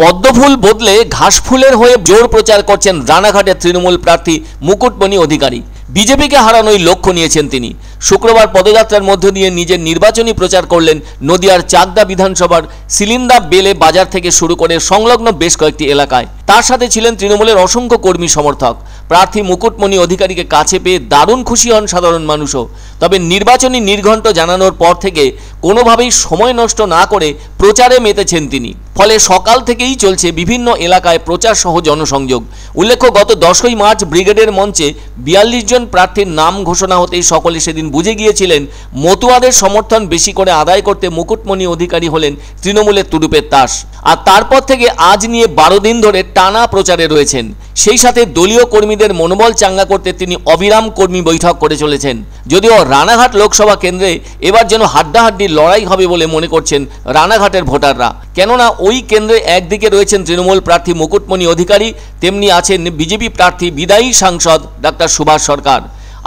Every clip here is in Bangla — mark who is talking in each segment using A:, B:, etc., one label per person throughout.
A: পদ্মফুল বদলে ঘাসফুলের হয়ে জোর প্রচার করছেন রানাঘাটের তৃণমূল প্রার্থী মুকুটমণি অধিকারী। বিজেপিকে হারানোই লক্ষ্য নিয়েছেন তিনি। শুক্রবার পদযাত্রার মধ্য দিয়ে নিজের নির্বাচনী প্রচার করলেন নদিয়ার চাকদা বিধানসভার সিলিন্দা বেলে বাজার থেকে শুরু করে সংলগ্ন বেশ কয়েকটি এলাকায়। তার সাথে ছিলেন তৃণমূলের অসংখ্য কর্মী সমর্থক। প্রার্থী মুকুটমণি অধিকারীকে কাছে পেয়ে দারুণ খুশি হন সাধারণ মানুষও। তবে নির্বাচনী নির্ঘণ্ট জানানোর পর থেকে কোনোভাবেই সময় নষ্ট না করে প্রচারে মেতেছেন তিনি। ফলে সকাল থেকেই চলছে বিভিন্ন এলাকায় প্রচার সহ জনসংযোগ। উল্লেখ্য, গত 10ই মার্চ ব্রিগেডের মঞ্চে 42 জন প্রার্থীর নাম ঘোষণা হতেই সকলে সেদিন বুঝে গিয়েছিলেন মতুয়াদের সমর্থন বেশি করে আদায় করতে মুকুটমণি অধিকারী হলেন তৃণমূলের তুরুপের তাস। আর তারপর থেকে আজ নিয়ে 12 দিন ধরে টানা প্রচারে রয়েছেন। সেই সাথে দলীয় কর্মীদের মনোবল চাঙ্গা করতে তিনি অবিরাম কর্মী বৈঠক করে চলেছেন। যদিও রানাঘাট লোকসভা কেন্দ্রে এবার যেন হাড্ডাহাড্ডি লড়াই হবে বলে মনে করছেন রানাঘাটের ভোটাররা। কেননা ওই কেন্দ্রে একদিকে রয়েছেন তৃণমূল প্রার্থী মুকুটমণি অধিকারী, তেমনি আছেন বিজেপি প্রার্থী বিদায়ী সাংসদ ডাক্তার সুভাষ সরকার।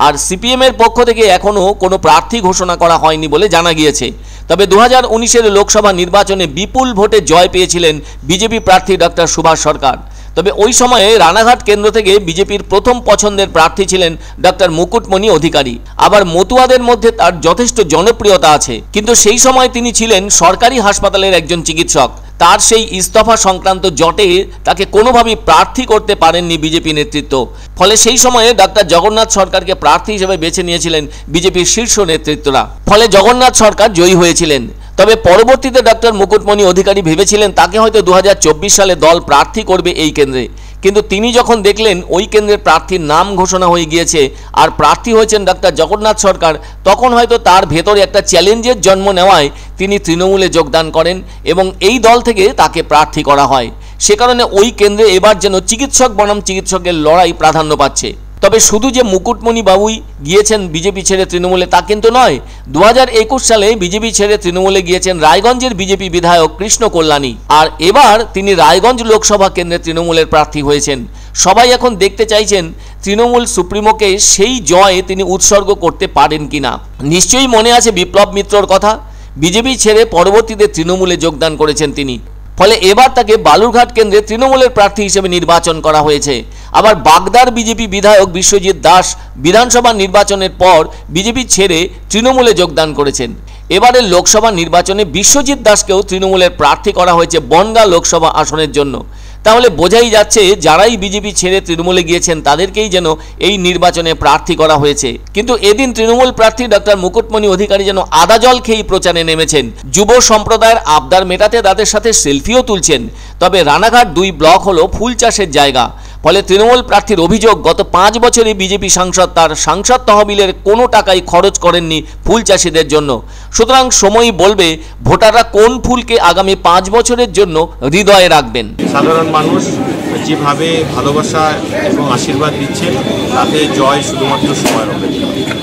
A: আর সিপিএমের পক্ষ থেকে এখনও কোনো প্রার্থী ঘোষণা করা হয়নি বলে জানা গিয়েছে। তবে 2019-এর লোকসভা নির্বাচনে বিপুল ভোটে জয় পেয়েছিলেন বিজেপি প্রার্থী ডাক্তার সুভাষ সরকার। তবে ওই সময়ে রানাঘাট কেন্দ্র থেকে বিজেপির প্রথম পছন্দের প্রার্থী ছিলেন ডাক্তার মুকুটমণি অধিকারী। আবার মতুয়াদের মধ্যে তার যথেষ্ট জনপ্রিয়তা আছে, কিন্তু সেই সময় তিনি ছিলেন সরকারি হাসপাতালের একজন চিকিৎসক। তার সেই ইস্তফা সংক্রান্ত জটে তাকে কোনোভাবেই প্রার্থী করতে পারেননি বিজেপি নেতৃত্ব। ফলে সেই সময়ে ডাক্তার জগন্নাথ সরকারকে প্রার্থী হিসেবে বেছে নিয়েছিলেন বিজেপির শীর্ষ নেতৃত্বরা। ফলে জগন্নাথ সরকার জয়ী হয়েছিলেন। তবে পরবর্তীতে ডাক্তার মুকুটমণি অধিকারী ভেবেছিলেন তাকে হয়তো 2024 সালে দল প্রার্থী করবে এই কেন্দ্রে। কিন্তু তিনি যখন দেখলেন ওই কেন্দ্রের প্রার্থীর নাম ঘোষণা হয়ে গিয়েছে আর প্রার্থী হয়েছেন ডাক্তার জগন্নাথ সরকার, তখন হয়তো তার ভেতরে একটা চ্যালেঞ্জের জন্ম নেওয়ায় তিনি তৃণমূলে যোগদান করেন এবং এই দল থেকে তাকে প্রার্থী করা হয়। সে কারণে ওই কেন্দ্রে এবার যেন চিকিৎসক বনাম চিকিৎসকের লড়াই প্রাধান্য পাচ্ছে। তবে শুধু যে মুকুটমণি বাবুই গিয়েছেন বিজেপি ছেড়ে তৃণমূলে তা কিন্তু নয়। 2021 সালে বিজেপি ছেড়ে তৃণমূলে গিয়েছেন রায়গঞ্জের বিজেপি বিধায়ক কৃষ্ণ কল্যাণী। আর এবার তিনি রায়গঞ্জ লোকসভা কেন্দ্রে তৃণমূলের প্রার্থী হয়েছেন। সবাই এখন দেখতে চাইছেন তৃণমূল সুপ্রিমোকে সেই জয় তিনি উৎসর্গ করতে পারেন কিনা। নিশ্চয়ই মনে আছে বিপ্লব মিত্রর কথা। বিজেপি ছেড়ে পরবর্তীতে তৃণমূলে যোগদান করেছেন তিনি। ফলে এবার তাকে বালুরঘাট কেন্দ্রে তৃণমূলের প্রার্থী হিসেবে নির্বাচন করা হয়েছে। আবার বাগদার বিজেপি বিধায়ক বিশ্বজিৎ দাস বিধানসভা নির্বাচনের পর বিজেপি ছেড়ে তৃণমূলে যোগদান করেছেন। এবারের লোকসভা নির্বাচনে বিশ্বজিৎ দাসকেও তৃণমূলের প্রার্থী করা হয়েছে বনগাঁ লোকসভা আসনের জন্য। তাহলে বোঝাই যাচ্ছে যারাই বিজেপি ছেড়ে তৃণমূলে গিয়েছেন তাদেরকেই যেন এই নির্বাচনে প্রার্থী করা হয়েছে। কিন্তু এদিন তৃণমূল প্রার্থী ডাক্তার মুকুটমণি অধিকারী যেন আদা জল খেয়েই প্রচারে নেমেছেন। যুব সম্প্রদায়ের আবদার মেটাতে তাদের সাথে সেলফিও তুলছেন। তবে রানাঘাট 2 ব্লক হলো ফুল চাষের জায়গা। ফলে তৃণমূল প্রার্থীর অভিযোগ, গত 5 বছরে বিজেপি সাংসদ তার সাংসদ তহবিলের কোনো টাকাই খরচ করেননি ফুল চাষিদের জন্য। সুতরাং সময়ই বলবে ভোটাররা কোন ফুলকে আগামী 5 বছরের জন্য হৃদয়ে রাখবেন।
B: সাধারণ মানুষ যেভাবে ভালোবাসা এবং আশীর্বাদ দিচ্ছেন তাতে জয় শুধুমাত্র সময়ের অপেক্ষা।